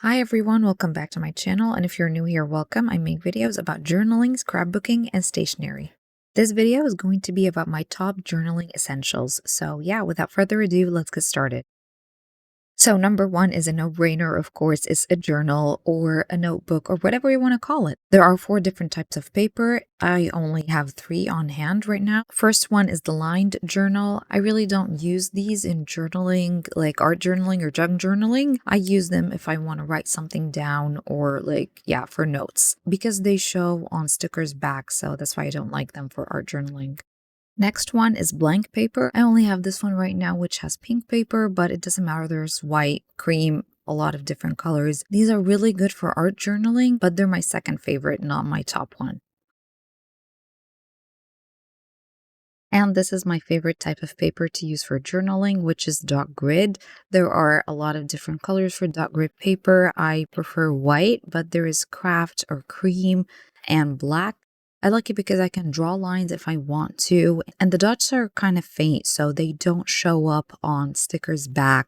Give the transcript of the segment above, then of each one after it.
Hi everyone, welcome back to my channel, and if you're new here, welcome. I make videos about journaling, scrapbooking, and stationery. This video is going to be about my top journaling essentials, so yeah, without further ado, let's get started. So number one is a no-brainer, of course, is a journal or a notebook or whatever you want to call it. There are 4 different types of paper. I only have 3 on hand right now. First one is the lined journal. I really don't use these in journaling, like art journaling or junk journaling. I use them if I want to write something down or for notes because they show on stickers back, so that's why I don't like them for art journaling. Next one is blank paper. I only have this one right now, which has pink paper, but it doesn't matter. There's white, cream, a lot of different colors. These are really good for art journaling, but they're my second favorite, not my top one. And this is my favorite type of paper to use for journaling, which is dot grid. There are a lot of different colors for dot grid paper. I prefer white, but there is craft or cream and black. I like it because I can draw lines if I want to, and the dots are kind of faint, so they don't show up on stickers back.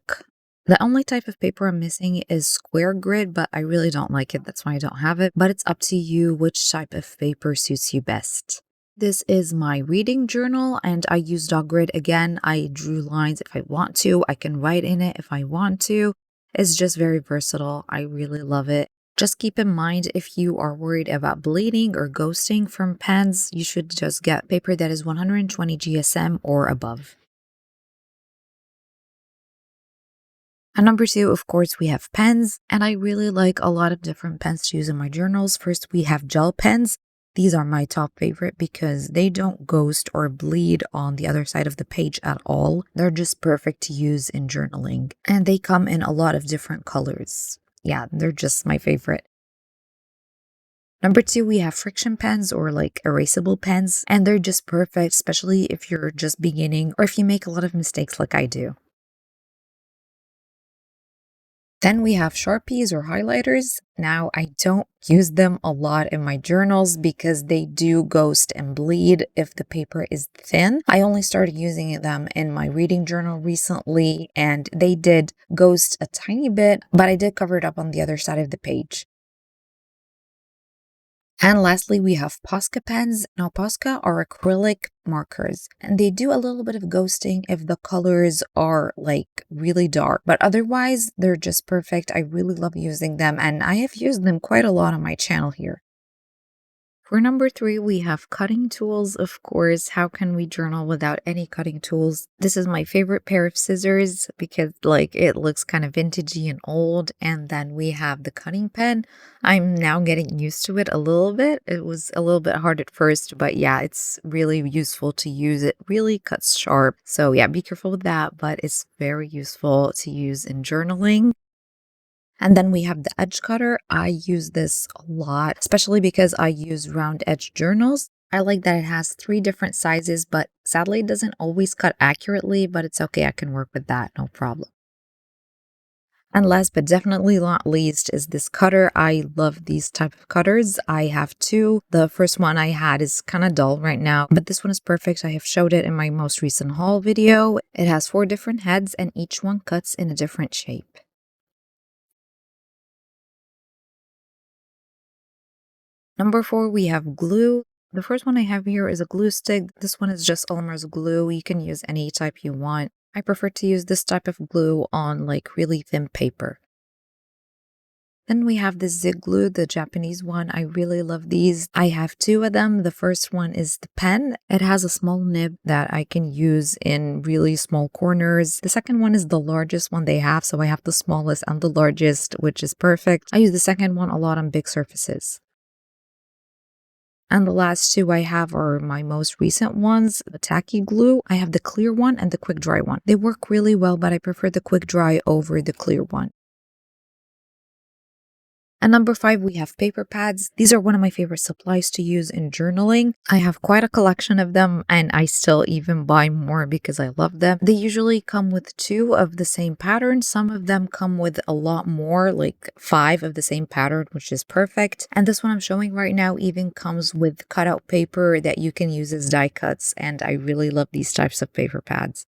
The only type of paper I'm missing is square grid, but I really don't like it. That's why I don't have it. But it's up to you which type of paper suits you best. This is my reading journal, and I use dot grid again. I drew lines if I want to. I can write in it if I want to. It's just very versatile. I really love it. Just keep in mind, if you are worried about bleeding or ghosting from pens, you should just get paper that is 120 GSM or above. And number 2, of course, we have pens, and I really like a lot of different pens to use in my journals. First, we have gel pens. These are my top favorite because they don't ghost or bleed on the other side of the page at all. They're just perfect to use in journaling, and they come in a lot of different colors. Yeah, they're just my favorite. Number 2, we have friction pens or like erasable pens, and they're just perfect, especially if you're just beginning or if you make a lot of mistakes like I do. Then we have Sharpies or highlighters. Now, I don't use them a lot in my journals because they do ghost and bleed if the paper is thin. I only started using them in my reading journal recently, and they did ghost a tiny bit, but I did cover it up on the other side of the page. And lastly, we have Posca pens. Now, Posca are acrylic markers, and they do a little bit of ghosting if the colors are like really dark, but otherwise, they're just perfect. I really love using them, and I have used them quite a lot on my channel here. For number 3, we have cutting tools, of course. How can we journal without any cutting tools? This is my favorite pair of scissors because it looks kind of vintagey and old. And then we have the cutting pen. I'm now getting used to it a little bit. It was a little bit hard at first, but yeah, it's really useful to use. It really cuts sharp. So yeah, be careful with that, but it's very useful to use in journaling. And then we have the edge cutter. I use this a lot, especially because I use round edge journals. I like that it has 3 different sizes, but sadly it doesn't always cut accurately, but it's okay. I can work with that, no problem. And last but definitely not least is this cutter. I love these type of cutters. I have 2. The first one I had is kind of dull right now, but this one is perfect. I have showed it in my most recent haul video. It has 4 different heads and each one cuts in a different shape. Number 4, we have glue. The first one I have here is a glue stick. This one is just Elmer's glue. You can use any type you want. I prefer to use this type of glue on really thin paper. Then we have the zig glue, the Japanese one. I really love these. I have 2 of them. The first one is the pen. It has a small nib that I can use in really small corners. The second one is the largest one they have, so I have the smallest and the largest, which is perfect. I use the second one a lot on big surfaces. And the last 2 I have are my most recent ones, the tacky glue. I have the clear one and the quick dry one. They work really well, but I prefer the quick dry over the clear one. And number 5, we have paper pads. These are one of my favorite supplies to use in journaling. I have quite a collection of them, and I still even buy more because I love them. They usually come with 2 of the same pattern. Some of them come with a lot more, like 5 of the same pattern, which is perfect. And this one I'm showing right now even comes with cutout paper that you can use as die cuts, and I really love these types of paper pads.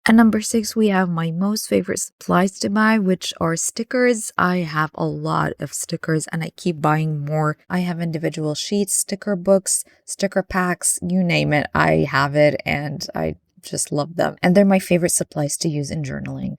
At number 6, we have my most favorite supplies to buy, which are stickers. I have a lot of stickers and I keep buying more. I have individual sheets, sticker books, sticker packs, you name it. I have it and I just love them. And they're my favorite supplies to use in journaling.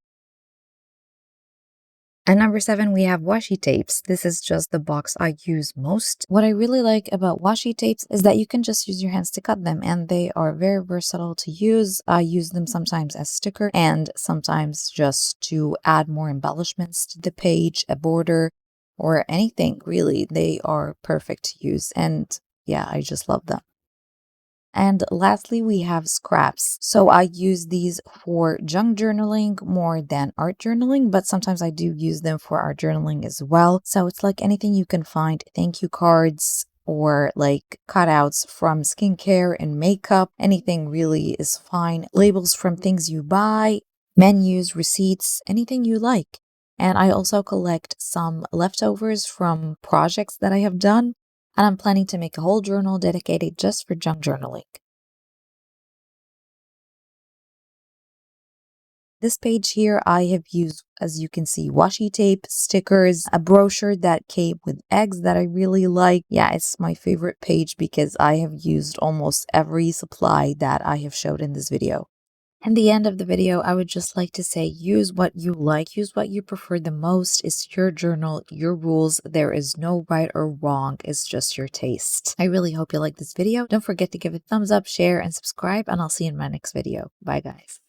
And number 7, we have washi tapes. This is just the box I use most. What I really like about washi tapes is that you can just use your hands to cut them and they are very versatile to use. I use them sometimes as sticker and sometimes just to add more embellishments to the page, a border, or anything really. They are perfect to use and yeah, I just love them. And lastly, we have scraps. So I use these for junk journaling more than art journaling, but sometimes I do use them for art journaling as well. So it's like anything you can find, thank you cards or like cutouts from skincare and makeup. Anything really is fine. Labels from things you buy, menus, receipts, anything you like. And I also collect some leftovers from projects that I have done and I'm planning to make a whole journal dedicated just for junk journaling. This page here, I have used, as you can see, washi tape, stickers, a brochure that came with eggs that I really like. Yeah, it's my favorite page because I have used almost every supply that I have showed in this video. In the end of the video, I would just like to say use what you like, use what you prefer the most. It's your journal, your rules. There is no right or wrong. It's just your taste. I really hope you like this video. Don't forget to give it a thumbs up, share, and subscribe, and I'll see you in my next video. Bye, guys.